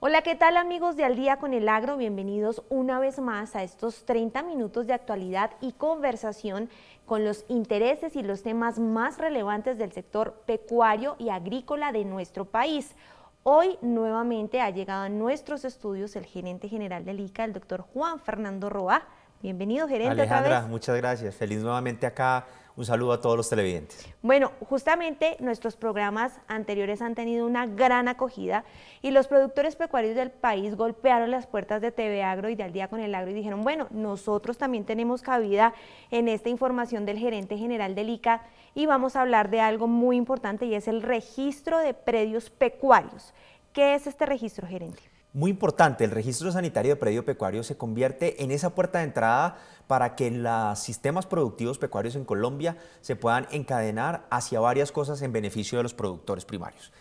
Hola, ¿qué tal amigos de Al Día con el Agro? Bienvenidos una vez más a estos 30 minutos de actualidad y conversación con los intereses y los temas más relevantes del sector pecuario y agrícola de nuestro país. Hoy nuevamente ha llegado a nuestros estudios el gerente general del ICA, el doctor Juan Fernando Roa. Bienvenido, gerente, otra Alejandra, vez. muchas gracias. Feliz nuevamente acá. Un saludo a todos los televidentes. Bueno, justamente nuestros programas anteriores han tenido una gran acogida y los productores pecuarios del país golpearon las puertas de TV Agro y de Al Día con el Agro y dijeron, bueno, nosotros también tenemos cabida en esta información del gerente general del ICA y vamos a hablar de algo muy importante y es el registro de predios pecuarios. ¿Qué es este registro, gerente? Muy importante, el registro sanitario de predio pecuario se convierte en esa puerta de entrada para que los sistemas productivos pecuarios en Colombia se puedan encadenar hacia varias cosas en beneficio de los productores primarios.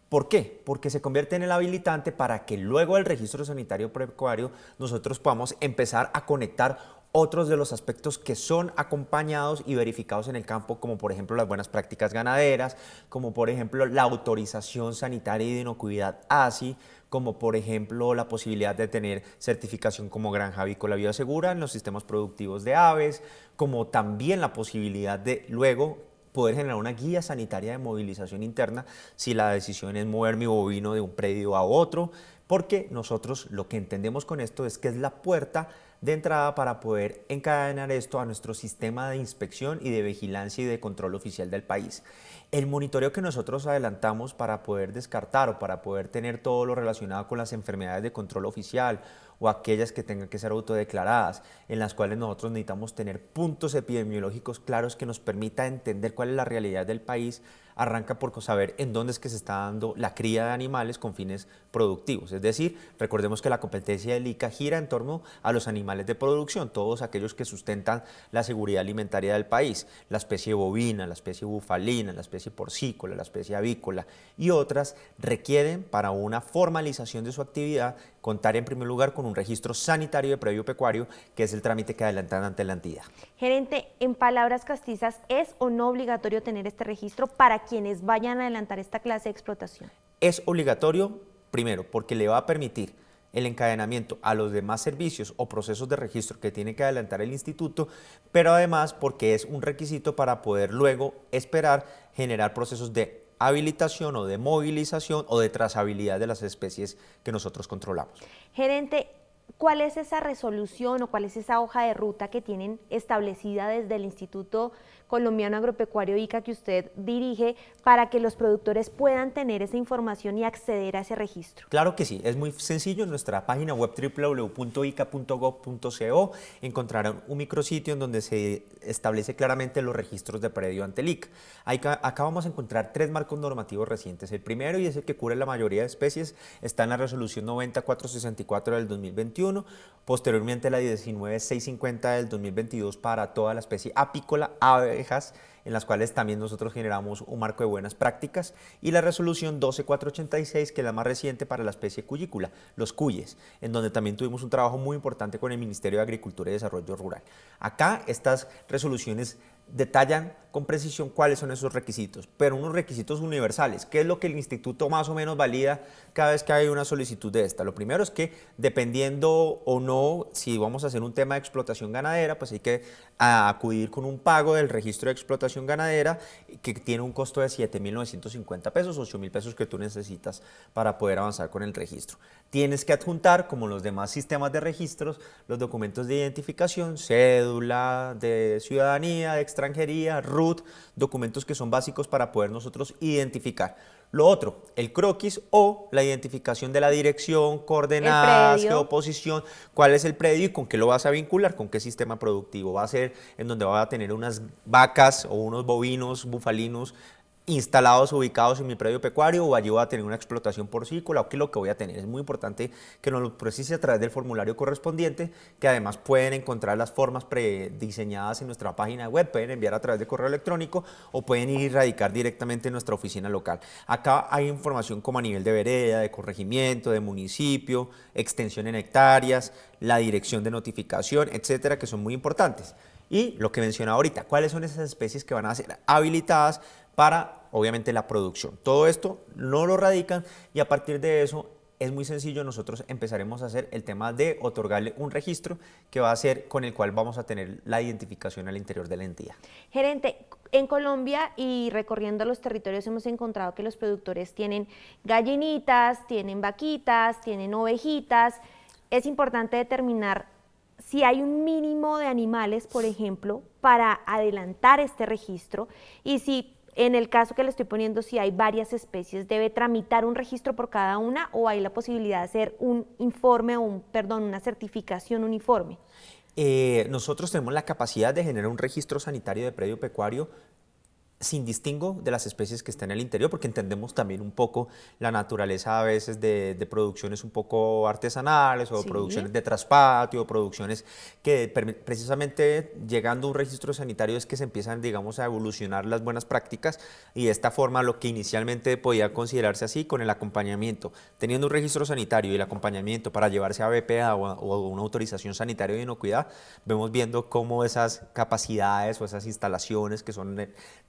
¿Por qué? Porque se convierte en el habilitante para que luego del registro sanitario pecuario nosotros podamos empezar a conectar otros de los aspectos que son acompañados y verificados en el campo, como por ejemplo las buenas prácticas ganaderas, como por ejemplo la autorización sanitaria y de inocuidad ASI, como por ejemplo la posibilidad de tener certificación como granja avícola biosegura en los sistemas productivos de aves, como también la posibilidad de luego poder generar una guía sanitaria de movilización interna si la decisión es mover mi bovino de un predio a otro, porque nosotros lo que entendemos con esto es que es la puerta de entrada para poder encadenar esto a nuestro sistema de inspección y de vigilancia y de control oficial del país. El monitoreo que nosotros adelantamos para poder descartar o para poder tener todo lo relacionado con las enfermedades de control oficial o aquellas que tengan que ser autodeclaradas, en las cuales nosotros necesitamos tener puntos epidemiológicos claros que nos permita entender cuál es la realidad del país, arranca por saber en dónde es que se está dando la cría de animales con fines productivos. Es decir, recordemos que la competencia del ICA gira en torno a los animales de producción, todos aquellos que sustentan la seguridad alimentaria del país, la especie bovina, la especie bufalina, la especie porcícola, la especie avícola y otras requieren para una formalización de su actividad contar en primer lugar con un registro sanitario de predio pecuario, que es el trámite que adelantan ante la entidad. Gerente, en palabras castizas, ¿es o no obligatorio tener este registro para quienes vayan a adelantar esta clase de explotación? Es obligatorio, primero, porque le va a permitir el encadenamiento a los demás servicios o procesos de registro que tiene que adelantar el instituto, pero además porque es un requisito para poder luego esperar generar procesos de habilitación o de movilización o de trazabilidad de las especies que nosotros controlamos. Gerente, ¿cuál es esa resolución o cuál es esa hoja de ruta que tienen establecida desde el Instituto Colombiano Agropecuario ICA que usted dirige para que los productores puedan tener esa información y acceder a ese registro? Claro que sí, es muy sencillo. En nuestra página web www.ica.gov.co encontrarán un micrositio en donde se establece claramente los registros de predio ante el ICA. Acá vamos a encontrar tres marcos normativos recientes. El primero, y es el que cubre la mayoría de especies, está en la resolución 90464 del 2021, posteriormente la 19650 del 2022 para toda la especie apícola, abejas, en las cuales también nosotros generamos un marco de buenas prácticas, y la resolución 12486, que es la más reciente para la especie cuyícula, los cuyes, en donde también tuvimos un trabajo muy importante con el Ministerio de Agricultura y Desarrollo Rural. Acá estas resoluciones detallan con precisión cuáles son esos requisitos, pero unos requisitos universales. ¿Qué es lo que el instituto más o menos valida cada vez que hay una solicitud de esta? Lo primero es que dependiendo o no, si vamos a hacer un tema de explotación ganadera, pues hay que acudir con un pago del registro de explotación ganadera que tiene un costo de 7.950 pesos, 8.000 pesos que tú necesitas para poder avanzar con el registro. Tienes que adjuntar, como los demás sistemas de registros, los documentos de identificación, cédula de ciudadanía, de extranjería, RUT, documentos que son básicos para poder nosotros identificar. Lo otro, el croquis o la identificación de la dirección, coordenadas, geoposición, cuál es el predio y con qué lo vas a vincular, con qué sistema productivo. Va a ser en donde va a tener unas vacas o unos bovinos, bufalinos, instalados, ubicados en mi predio pecuario, o allí voy a tener una explotación porcícola, o qué es lo que voy a tener. Es muy importante que nos lo precise a través del formulario correspondiente, que además pueden encontrar las formas prediseñadas en nuestra página web, pueden enviar a través de correo electrónico o pueden ir y radicar directamente en nuestra oficina local. Acá hay información como a nivel de vereda, de corregimiento, de municipio, extensión en hectáreas, la dirección de notificación, etcétera, que son muy importantes. Y lo que mencionaba ahorita, cuáles son esas especies que van a ser habilitadas para, obviamente, la producción. Todo esto no lo radican y a partir de eso es muy sencillo, nosotros empezaremos a hacer el tema de otorgarle un registro que va a ser con el cual vamos a tener la identificación al interior de la entidad. Gerente, en Colombia y recorriendo los territorios hemos encontrado que los productores tienen gallinitas, tienen vaquitas, tienen ovejitas. Es importante determinar si hay un mínimo de animales, por ejemplo, para adelantar este registro, y si en el caso que le estoy poniendo, si hay varias especies, ¿debe tramitar un registro por cada una o hay la posibilidad de hacer un informe o una certificación uniforme? Nosotros tenemos la capacidad de generar un registro sanitario de predio pecuario sin distingo de las especies que están en el interior, porque entendemos también un poco la naturaleza a veces de producciones un poco artesanales o Sí. producciones de traspatio, o producciones que precisamente llegando a un registro sanitario es que se empiezan, digamos, a evolucionar las buenas prácticas y de esta forma lo que inicialmente podía considerarse así con el acompañamiento, teniendo un registro sanitario y el acompañamiento para llevarse a BPA o una autorización sanitaria de inocuidad, vemos viendo cómo esas capacidades o esas instalaciones que son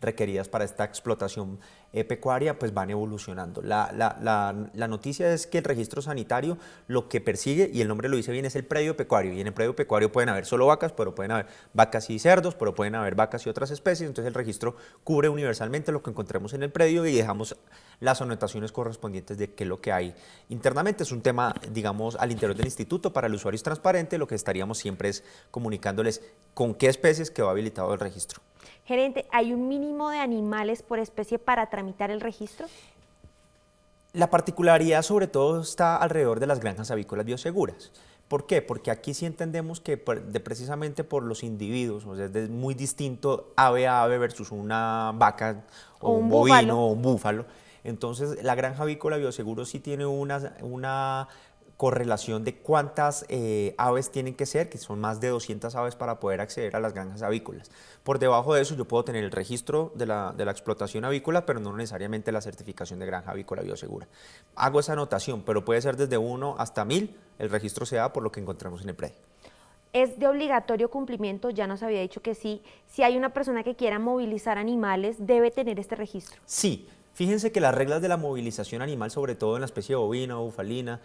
requeridas para esta explotación pecuaria, pues van evolucionando. La noticia es que el registro sanitario lo que persigue, y el nombre lo dice bien, es el predio pecuario, y en el predio pecuario pueden haber solo vacas, pero pueden haber vacas y cerdos, pero pueden haber vacas y otras especies, entonces el registro cubre universalmente lo que encontremos en el predio y dejamos las anotaciones correspondientes de qué es lo que hay internamente. Es un tema, digamos, al interior del instituto, para el usuario es transparente, lo que estaríamos siempre es comunicándoles con qué especies quedó habilitado el registro. Gerente, ¿hay un mínimo de animales por especie para tramitar el registro? La particularidad sobre todo está alrededor de las granjas avícolas bioseguras. ¿Por qué? Porque aquí sí entendemos que precisamente por los individuos, o sea, es muy distinto ave a ave versus una vaca o un bovino o un búfalo. Entonces la granja avícola bioseguro sí tiene una correlación de cuántas aves tienen que ser, que son más de 200 aves para poder acceder a las granjas avícolas. Por debajo de eso yo puedo tener el registro de la explotación avícola, pero no necesariamente la certificación de granja avícola biosegura. Hago esa anotación, pero puede ser desde 1 hasta 1000, el registro se da por lo que encontramos en el predio. ¿Es de obligatorio cumplimiento? Ya nos había dicho que sí. Si hay una persona que quiera movilizar animales, ¿debe tener este registro? Sí. Fíjense que las reglas de la movilización animal, sobre todo en la especie bovina o bufalina,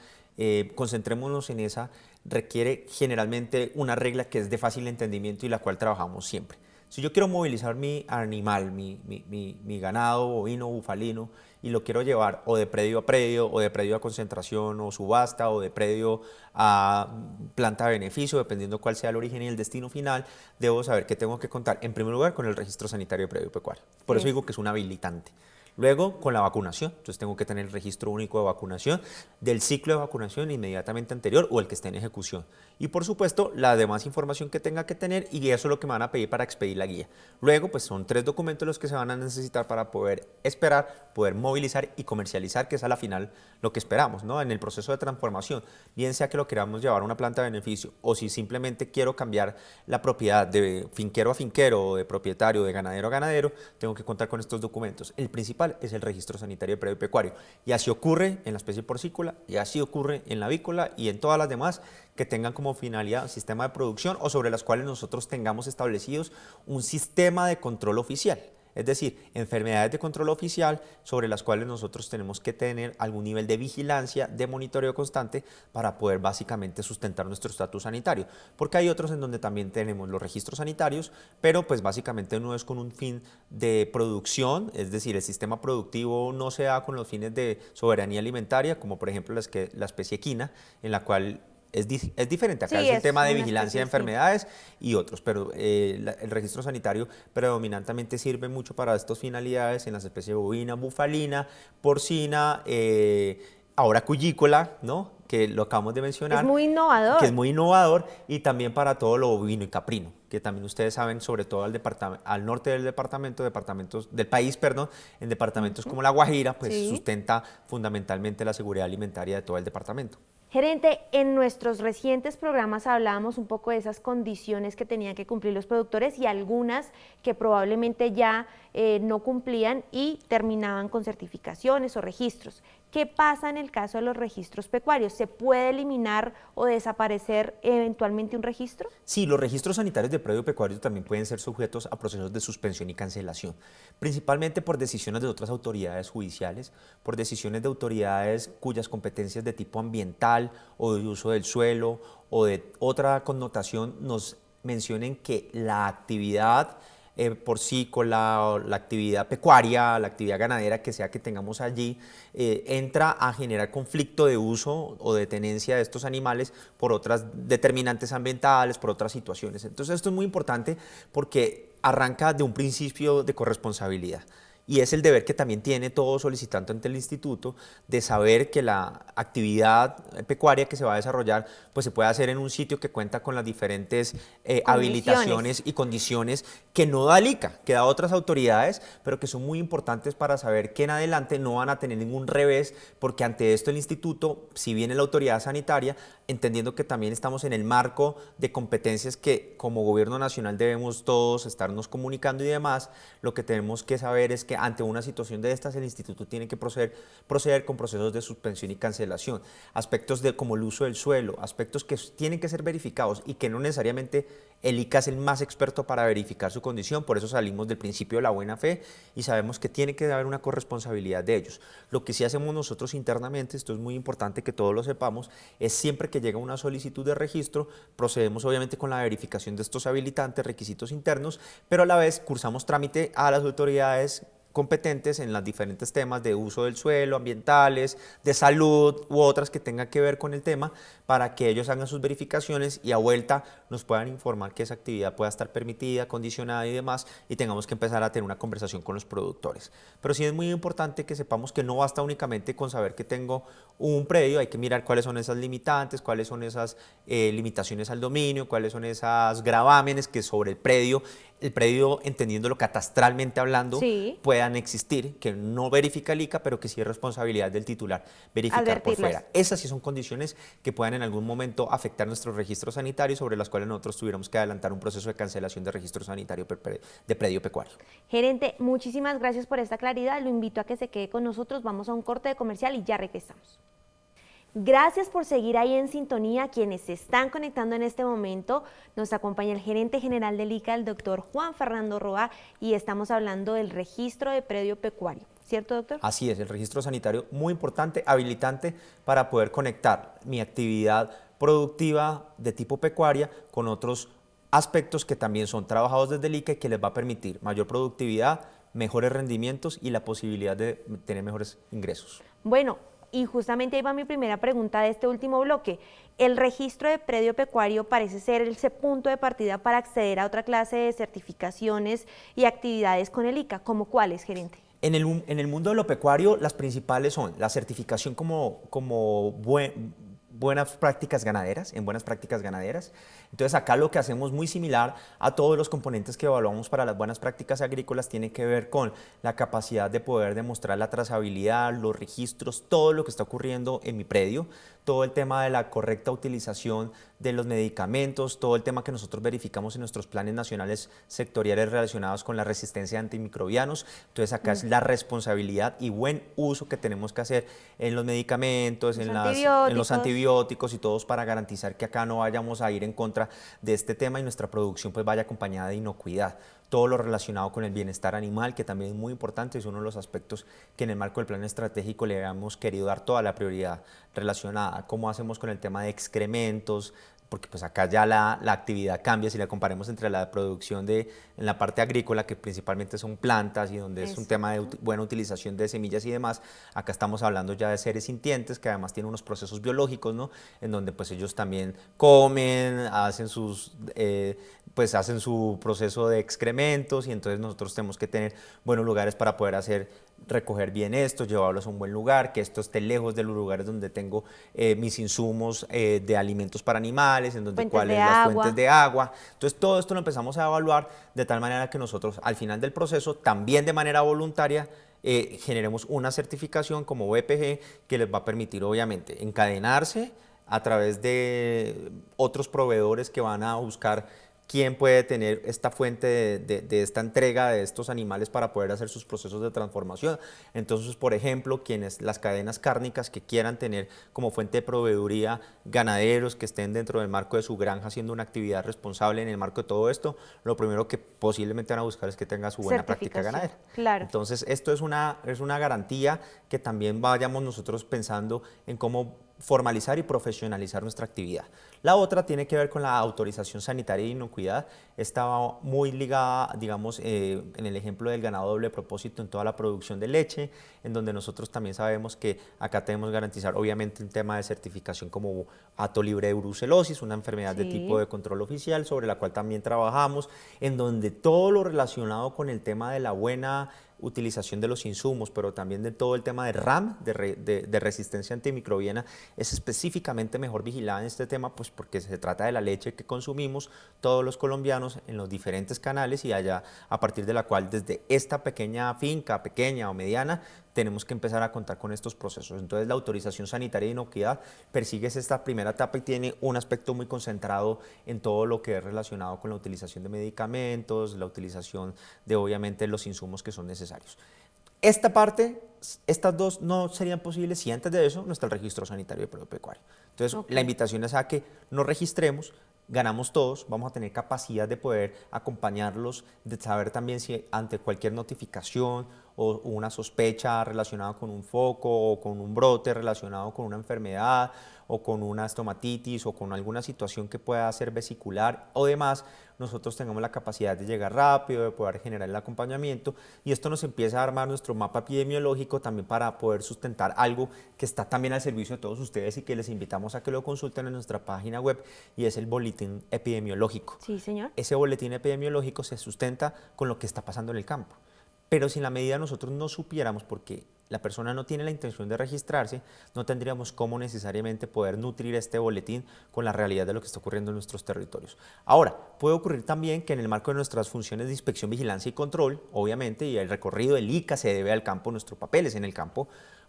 concentrémonos en esa, requiere generalmente una regla que es de fácil entendimiento y la cual trabajamos siempre. Si yo quiero movilizar mi animal, mi ganado bovino o bufalino, y lo quiero llevar o de predio a predio, o de predio a concentración o subasta, o de predio a planta de beneficio, dependiendo cuál sea el origen y el destino final, debo saber que tengo que contar, en primer lugar, con el registro sanitario de predio pecuario. Por eso digo que es un habilitante. Luego, con la vacunación, entonces tengo que tener el registro único de vacunación, del ciclo de vacunación inmediatamente anterior o el que esté en ejecución. Y por supuesto, la demás información que tenga que tener, y eso es lo que me van a pedir para expedir la guía. Luego, pues son 3 documentos los que se van a necesitar para poder esperar, poder movilizar y comercializar, que es a la final lo que esperamos, ¿no? En el proceso de transformación, bien sea que lo queramos llevar a una planta de beneficio o si simplemente quiero cambiar la propiedad de finquero a finquero o de propietario de ganadero a ganadero, tengo que contar con estos documentos. El principal es el registro sanitario de predio pecuario, y así ocurre en la especie porcícola, y así ocurre en la avícola y en todas las demás que tengan como finalidad un sistema de producción o sobre las cuales nosotros tengamos establecidos un sistema de control oficial. Es decir, enfermedades de control oficial sobre las cuales nosotros tenemos que tener algún nivel de vigilancia, de monitoreo constante para poder básicamente sustentar nuestro estatus sanitario. Porque hay otros en donde también tenemos los registros sanitarios, pero pues básicamente no es con un fin de producción, es decir, el sistema productivo no se da con los fines de soberanía alimentaria, como por ejemplo la especie equina, en la cual es diferente. Acá Sí, es el tema de una vigilancia de especie enfermedades y otros, pero el registro sanitario predominantemente sirve mucho para estas finalidades en las especies bovina, bufalina, porcina, ahora cuyícola, ¿no? Que lo acabamos de mencionar. Es muy innovador. Que es muy innovador, y también para todo lo bovino y caprino, que también ustedes saben, sobre todo al norte del del país, en departamentos como La Guajira, pues Sí. sustenta fundamentalmente la seguridad alimentaria de todo el departamento. Gerente, en nuestros recientes programas hablábamos un poco de esas condiciones que tenían que cumplir los productores y algunas que probablemente ya no cumplían y terminaban con certificaciones o registros. ¿Qué pasa en el caso de los registros pecuarios? ¿Se puede eliminar o desaparecer eventualmente un registro? Sí, los registros sanitarios de predio pecuario también pueden ser sujetos a procesos de suspensión y cancelación, principalmente por decisiones de otras autoridades judiciales, por decisiones de autoridades cuyas competencias de tipo ambiental o de uso del suelo o de otra connotación nos mencionen que la actividad porcícola, la actividad pecuaria, la actividad ganadera que sea que tengamos allí, entra a generar conflicto de uso o de tenencia de estos animales por otras determinantes ambientales, por otras situaciones. Entonces esto es muy importante porque arranca de un principio de corresponsabilidad. Y es el deber que también tiene todo solicitante ante el instituto de saber que la actividad pecuaria que se va a desarrollar pues se puede hacer en un sitio que cuenta con las diferentes habilitaciones y condiciones que no da el ICA, que da otras autoridades, pero que son muy importantes para saber que en adelante no van a tener ningún revés, porque ante esto el instituto, si viene la autoridad sanitaria, entendiendo que también estamos en el marco de competencias que como gobierno nacional debemos todos estarnos comunicando y demás, lo que tenemos que saber es que ante una situación de estas el instituto tiene que proceder con procesos de suspensión y cancelación, aspectos como el uso del suelo, aspectos que tienen que ser verificados y que no necesariamente el ICA es el más experto para verificar su condición, por eso salimos del principio de la buena fe y sabemos que tiene que haber una corresponsabilidad de ellos. Lo que sí hacemos nosotros internamente, esto es muy importante que todos lo sepamos, es siempre que llega una solicitud de registro, procedemos obviamente con la verificación de estos habilitantes, requisitos internos, pero a la vez cursamos trámite a las autoridades competentes en los diferentes temas de uso del suelo, ambientales, de salud u otras que tengan que ver con el tema para que ellos hagan sus verificaciones y a vuelta nos puedan informar que esa actividad pueda estar permitida, condicionada y demás y tengamos que empezar a tener una conversación con los productores. Pero sí es muy importante que sepamos que no basta únicamente con saber que tengo un predio, hay que mirar cuáles son esas limitantes, cuáles son esas limitaciones al dominio, cuáles son esas gravámenes que sobre el predio entendiéndolo catastralmente hablando, sí, puedan existir, que no verifica el ICA, pero que sí es responsabilidad del titular verificar por fuera. Esas sí son condiciones que puedan en algún momento afectar nuestros registros sanitarios, sobre las cuales nosotros tuviéramos que adelantar un proceso de cancelación de registro sanitario de predio pecuario. Gerente, muchísimas gracias por esta claridad, lo invito a que se quede con nosotros, vamos a un corte de comercial y ya regresamos. Gracias por seguir ahí en sintonía. Quienes se están conectando en este momento, nos acompaña el gerente general del ICA, el doctor Juan Fernando Roa, y estamos hablando del registro de predio pecuario. ¿Cierto, doctor? Así es, el registro sanitario muy importante, habilitante para poder conectar mi actividad productiva de tipo pecuaria con otros aspectos que también son trabajados desde el ICA y que les va a permitir mayor productividad, mejores rendimientos y la posibilidad de tener mejores ingresos. Bueno, y justamente ahí va mi primera pregunta de este último bloque. El registro de predio pecuario parece ser ese punto de partida para acceder a otra clase de certificaciones y actividades con el ICA. ¿Cómo cuáles, gerente? En el mundo de lo pecuario, las principales son la certificación como buenas prácticas ganaderas, en buenas prácticas ganaderas. Entonces acá lo que hacemos muy similar a todos los componentes que evaluamos para las buenas prácticas agrícolas tiene que ver con la capacidad de poder demostrar la trazabilidad, los registros, todo lo que está ocurriendo en mi predio, todo el tema de la correcta utilización de los medicamentos, todo el tema que nosotros verificamos en nuestros planes nacionales sectoriales relacionados con la resistencia a antimicrobianos. Entonces acá es la responsabilidad y buen uso que tenemos que hacer en los medicamentos, en los antibióticos y todos para garantizar que acá no vayamos a ir en contra de este tema y nuestra producción pues vaya acompañada de inocuidad. Todo lo relacionado con el bienestar animal, que también es muy importante, es uno de los aspectos que en el marco del plan estratégico le hemos querido dar toda la prioridad relacionada a cómo hacemos con el tema de excrementos, porque pues acá ya la actividad cambia si la comparemos entre la producción en la parte agrícola, que principalmente son plantas y donde es un tema de buena utilización de semillas y demás. Acá estamos hablando ya de seres sintientes que además tienen unos procesos biológicos, ¿no? En donde pues ellos también comen, hacen hacen su proceso de excrementos y entonces nosotros tenemos que tener buenos lugares para poder recoger bien esto, llevarlos a un buen lugar, que esto esté lejos de los lugares donde tengo mis insumos de alimentos para animales, en donde cuáles son las fuentes de agua. Entonces todo esto lo empezamos a evaluar de tal manera que nosotros al final del proceso, también de manera voluntaria, generemos una certificación como BPG que les va a permitir obviamente encadenarse a través de otros proveedores que van a buscar quién puede tener esta fuente de esta entrega de estos animales para poder hacer sus procesos de transformación. Entonces, por ejemplo, las cadenas cárnicas que quieran tener como fuente de proveeduría ganaderos que estén dentro del marco de su granja haciendo una actividad responsable en el marco de todo esto, lo primero que posiblemente van a buscar es que tenga su buena práctica ganadera. Claro. Entonces, esto es una garantía que también vayamos nosotros pensando en cómo formalizar y profesionalizar nuestra actividad. La otra tiene que ver con la autorización sanitaria y inocuidad. Estaba muy ligada, digamos, en el ejemplo del ganado doble propósito en toda la producción de leche, en donde nosotros también sabemos que acá tenemos que garantizar obviamente un tema de certificación como hato libre de brucelosis, una enfermedad de tipo de control oficial sobre la cual también trabajamos, en donde todo lo relacionado con el tema de la buena utilización de los insumos, pero también de todo el tema de RAM, de resistencia antimicrobiana, es específicamente mejor vigilada en este tema, pues porque se trata de la leche que consumimos todos los colombianos en los diferentes canales y allá a partir de la cual desde esta pequeña finca, pequeña o mediana, tenemos que empezar a contar con estos procesos. Entonces la autorización sanitaria de inocuidad persigue esta primera etapa y tiene un aspecto muy concentrado en todo lo que es relacionado con la utilización de medicamentos, la utilización de obviamente los insumos que son necesarios. Esta parte, estas dos no serían posibles si antes de eso no está el registro sanitario de producto pecuario. Entonces la invitación es a que nos registremos, ganamos todos, vamos a tener capacidad de poder acompañarlos, de saber también si ante cualquier notificación o una sospecha relacionada con un foco o con un brote relacionado con una enfermedad o con una estomatitis o con alguna situación que pueda ser vesicular o demás, nosotros tengamos la capacidad de llegar rápido, de poder generar el acompañamiento y esto nos empieza a armar nuestro mapa epidemiológico también para poder sustentar algo que está también al servicio de todos ustedes y que les invitamos a que lo consulten en nuestra página web y es el boletín epidemiológico. Sí, señor. Ese boletín epidemiológico se sustenta con lo que está pasando en el campo. Pero si en la medida nosotros no supiéramos, porque la persona no tiene la intención de registrarse, no tendríamos cómo necesariamente poder nutrir este boletín con la realidad de lo que está ocurriendo en nuestros territorios. Ahora, puede ocurrir también que en el marco de nuestras funciones de inspección, vigilancia y control, obviamente, y el recorrido del ICA se debe al campo, nuestro papel es en el campo,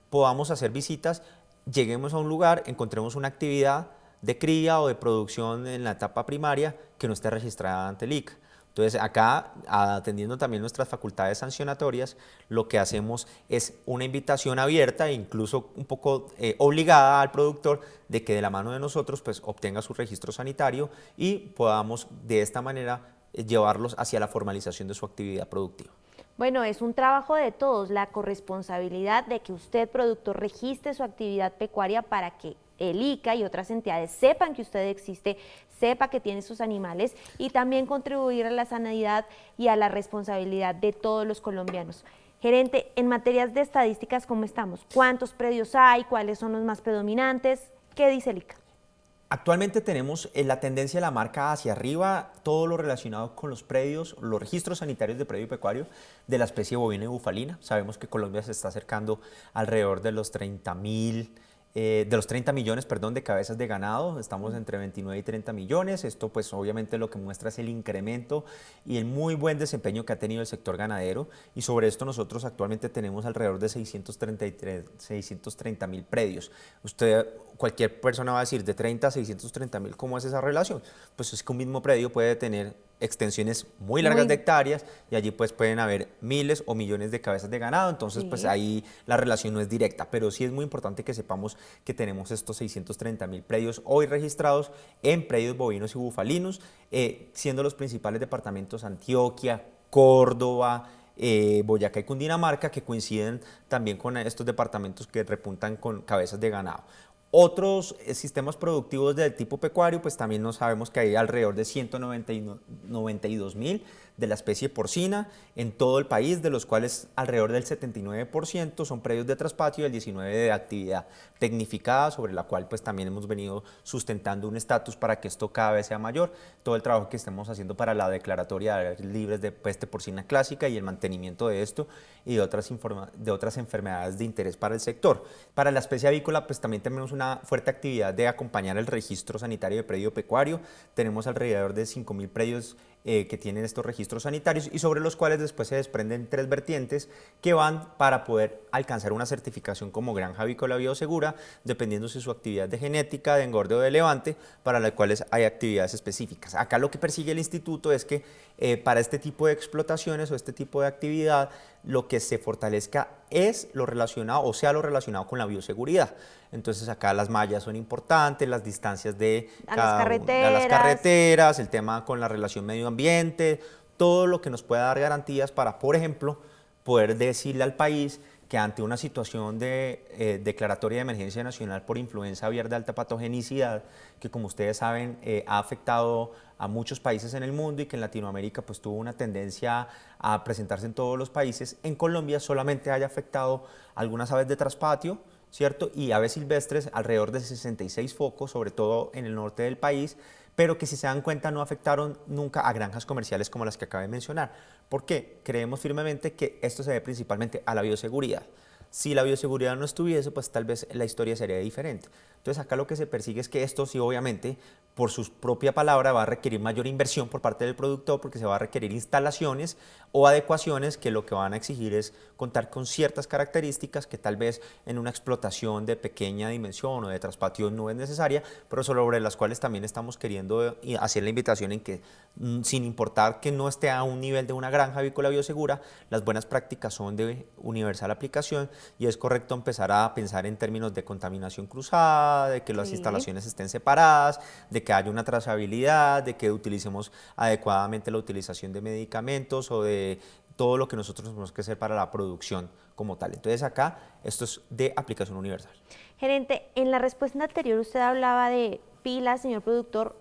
podamos hacer visitas, lleguemos a un lugar, encontremos una actividad de cría o de producción en la etapa primaria que no esté registrada ante el ICA. Entonces acá, atendiendo también nuestras facultades sancionatorias, lo que hacemos es una invitación abierta e incluso un poco obligada al productor de que de la mano de nosotros pues, obtenga su registro sanitario y podamos de esta manera llevarlos hacia la formalización de su actividad productiva. Bueno, es un trabajo de todos, la corresponsabilidad de que usted, productor, registre su actividad pecuaria para que el ICA y otras entidades sepan que usted existe, sepa que tiene sus animales y también contribuir a la sanidad y a la responsabilidad de todos los colombianos. Gerente, en materias de estadísticas, ¿cómo estamos? ¿Cuántos predios hay? ¿Cuáles son los más predominantes? ¿Qué dice el ICA? Actualmente tenemos la tendencia de la marca hacia arriba, todo lo relacionado con los predios, los registros sanitarios de predio y pecuario de la especie bovina y bufalina. Sabemos que Colombia se está acercando alrededor de los 30 millones, de cabezas de ganado, estamos entre 29 y 30 millones, esto pues obviamente lo que muestra es el incremento y el muy buen desempeño que ha tenido el sector ganadero y sobre esto nosotros actualmente tenemos alrededor de 630.000 predios. Cualquier persona va a decir de 30 a 630.000, ¿cómo es esa relación? Pues es que un mismo predio puede tener extensiones muy largas de hectáreas y allí pues pueden haber miles o millones de cabezas de ganado, entonces pues ahí la relación no es directa, pero sí es muy importante que sepamos que tenemos estos 630.000 predios hoy registrados en predios bovinos y bufalinos, siendo los principales departamentos Antioquia, Córdoba, Boyacá y Cundinamarca, que coinciden también con estos departamentos que repuntan con cabezas de ganado. Otros sistemas productivos del tipo pecuario, pues también no sabemos que hay alrededor de 192.000 de la especie porcina en todo el país, de los cuales alrededor del 79% son predios de traspatio y el 19% de actividad tecnificada, sobre la cual pues también hemos venido sustentando un estatus para que esto cada vez sea mayor. Todo el trabajo que estamos haciendo para la declaratoria de áreas libres de peste porcina clásica y el mantenimiento de esto y de otras enfermedades de interés para el sector. Para la especie avícola, pues también tenemos una fuerte actividad de acompañar el registro sanitario de predio pecuario. Tenemos alrededor de 5.000 predios que tienen estos registros sanitarios y sobre los cuales después se desprenden 3 vertientes que van para poder alcanzar una certificación como granja avícola biosegura, dependiendo de su actividad de genética, de engorde o de levante, para las cuales hay actividades específicas. Acá lo que persigue el instituto es que para este tipo de explotaciones o este tipo de actividad, lo que se fortalezca es lo relacionado, o sea, lo relacionado con la bioseguridad. Entonces acá las mallas son importantes, las distancias de A cada las una de las carreteras, el tema con la relación medio ambiente, todo lo que nos pueda dar garantías para, por ejemplo, poder decirle al país que ante una situación de declaratoria de emergencia nacional por influenza aviar de alta patogenicidad, que como ustedes saben ha afectado a muchos países en el mundo y que en Latinoamérica pues tuvo una tendencia a presentarse en todos los países, en Colombia solamente haya afectado algunas aves de traspatio, ¿cierto? Y aves silvestres, alrededor de 66 focos, sobre todo en el norte del país, pero que si se dan cuenta no afectaron nunca a granjas comerciales como las que acabé de mencionar. ¿Por qué? Creemos firmemente que esto se debe principalmente a la bioseguridad. Si la bioseguridad no estuviese, pues tal vez la historia sería diferente. Entonces acá lo que se persigue es que esto sí obviamente por su propia palabra va a requerir mayor inversión por parte del productor porque se va a requerir instalaciones o adecuaciones que lo que van a exigir es contar con ciertas características que tal vez en una explotación de pequeña dimensión o de traspatio no es necesaria, pero sobre las cuales también estamos queriendo hacer la invitación en que sin importar que no esté a un nivel de una granja avícola biosegura, las buenas prácticas son de universal aplicación y es correcto empezar a pensar en términos de contaminación cruzada, de que las instalaciones estén separadas, de que haya una trazabilidad, de que utilicemos adecuadamente la utilización de medicamentos o de todo lo que nosotros tenemos que hacer para la producción como tal. Entonces acá esto es de aplicación universal. Gerente, en la respuesta anterior usted hablaba de pilas, señor productor,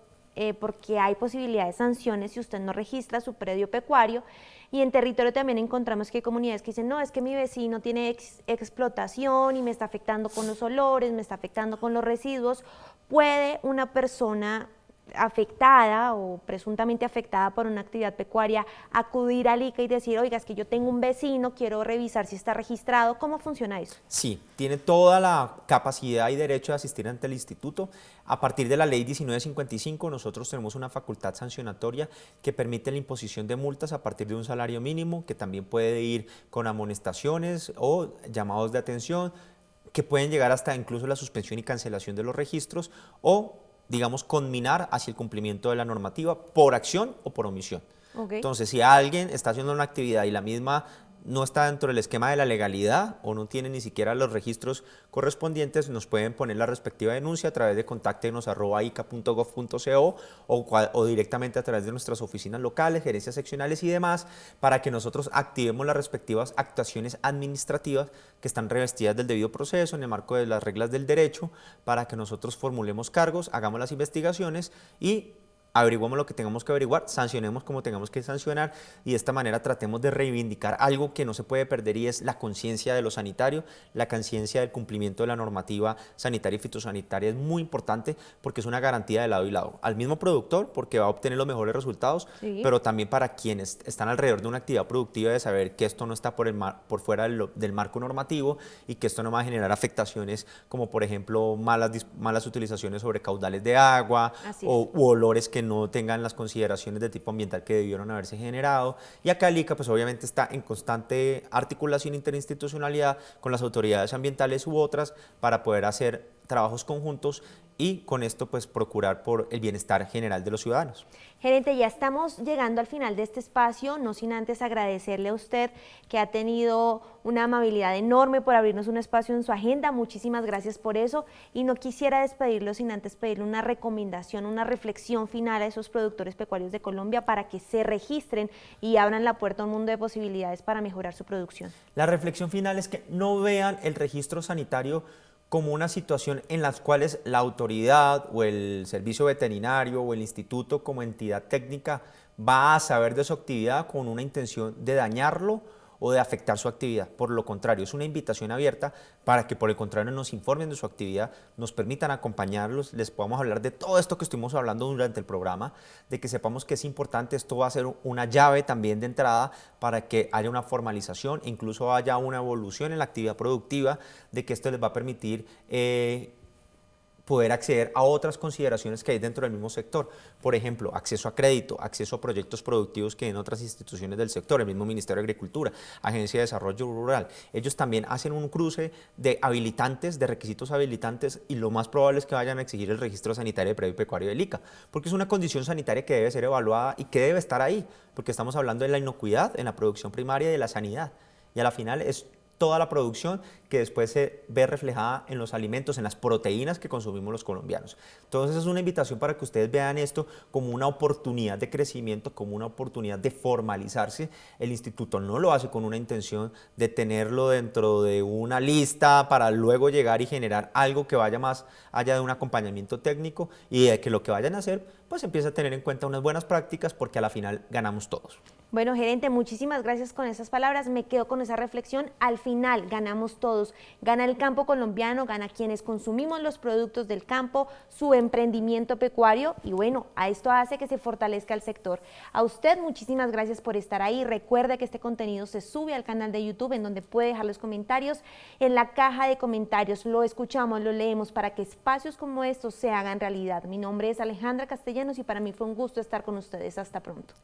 porque hay posibilidad de sanciones si usted no registra su predio pecuario, y en territorio también encontramos que hay comunidades que dicen, no, es que mi vecino tiene explotación y me está afectando con los olores, me está afectando con los residuos. ¿Puede una persona afectada o presuntamente afectada por una actividad pecuaria acudir al ICA y decir, oiga, es que yo tengo un vecino, quiero revisar si está registrado? ¿Cómo funciona eso? Sí, tiene toda la capacidad y derecho de asistir ante el instituto. A partir de la ley 1955 nosotros tenemos una facultad sancionatoria que permite la imposición de multas a partir de un salario mínimo, que también puede ir con amonestaciones o llamados de atención, que pueden llegar hasta incluso la suspensión y cancelación de los registros o digamos, conminar hacia el cumplimiento de la normativa por acción o por omisión. Okay. Entonces, si alguien está haciendo una actividad y la misma no está dentro del esquema de la legalidad o no tiene ni siquiera los registros correspondientes, nos pueden poner la respectiva denuncia a través de contáctenos@ica.gov.co o directamente a través de nuestras oficinas locales, gerencias seccionales y demás, para que nosotros activemos las respectivas actuaciones administrativas que están revestidas del debido proceso en el marco de las reglas del derecho, para que nosotros formulemos cargos, hagamos las investigaciones y averiguamos lo que tengamos que averiguar, sancionemos como tengamos que sancionar y de esta manera tratemos de reivindicar algo que no se puede perder y es la conciencia de lo sanitario, la conciencia del cumplimiento de la normativa sanitaria y fitosanitaria es muy importante porque es una garantía de lado y lado. Al mismo productor porque va a obtener los mejores resultados, pero también para quienes están alrededor de una actividad productiva de saber que esto no está por fuera del marco normativo y que esto no va a generar afectaciones como por ejemplo malas utilizaciones sobre caudales de agua u olores que no tengan las consideraciones de tipo ambiental que debieron haberse generado. Y acá el ICA pues obviamente está en constante articulación interinstitucionalidad con las autoridades ambientales u otras para poder hacer trabajos conjuntos y con esto pues procurar por el bienestar general de los ciudadanos. Gerente, ya estamos llegando al final de este espacio, no sin antes agradecerle a usted que ha tenido una amabilidad enorme por abrirnos un espacio en su agenda, muchísimas gracias por eso, y no quisiera despedirlo sin antes pedirle una recomendación, una reflexión final a esos productores pecuarios de Colombia para que se registren y abran la puerta a un mundo de posibilidades para mejorar su producción. La reflexión final es que no vean el registro sanitario como una situación en las cuales la autoridad o el servicio veterinario o el instituto como entidad técnica va a saber de su actividad con una intención de dañarlo o de afectar su actividad. Por lo contrario, es una invitación abierta para que por el contrario nos informen de su actividad, nos permitan acompañarlos, les podamos hablar de todo esto que estuvimos hablando durante el programa, de que sepamos que es importante, esto va a ser una llave también de entrada para que haya una formalización, incluso haya una evolución en la actividad productiva, de que esto les va a permitir poder acceder a otras consideraciones que hay dentro del mismo sector. Por ejemplo, acceso a crédito, acceso a proyectos productivos que en otras instituciones del sector, el mismo Ministerio de Agricultura, Agencia de Desarrollo Rural. Ellos también hacen un cruce de habilitantes, de requisitos habilitantes, y lo más probable es que vayan a exigir el registro sanitario de predio y pecuario del ICA, porque es una condición sanitaria que debe ser evaluada y que debe estar ahí, porque estamos hablando de la inocuidad en la producción primaria y de la sanidad. Y a la final es toda la producción que después se ve reflejada en los alimentos, en las proteínas que consumimos los colombianos. Entonces es una invitación para que ustedes vean esto como una oportunidad de crecimiento, como una oportunidad de formalizarse. El instituto no lo hace con una intención de tenerlo dentro de una lista para luego llegar y generar algo que vaya más allá de un acompañamiento técnico, y de que lo que vayan a hacer pues empiece a tener en cuenta unas buenas prácticas, porque a la final ganamos todos. Bueno, gerente, muchísimas gracias con esas palabras. Me quedo con esa reflexión. Al final ganamos todos. Gana el campo colombiano, gana quienes consumimos los productos del campo, su emprendimiento pecuario, y bueno, a esto hace que se fortalezca el sector. A usted muchísimas gracias por estar ahí. Recuerde que este contenido se sube al canal de YouTube, en donde puede dejar los comentarios en la caja de comentarios. Lo escuchamos, lo leemos para que espacios como estos se hagan realidad. Mi nombre es Alejandra Castellanos y para mí fue un gusto estar con ustedes. Hasta pronto.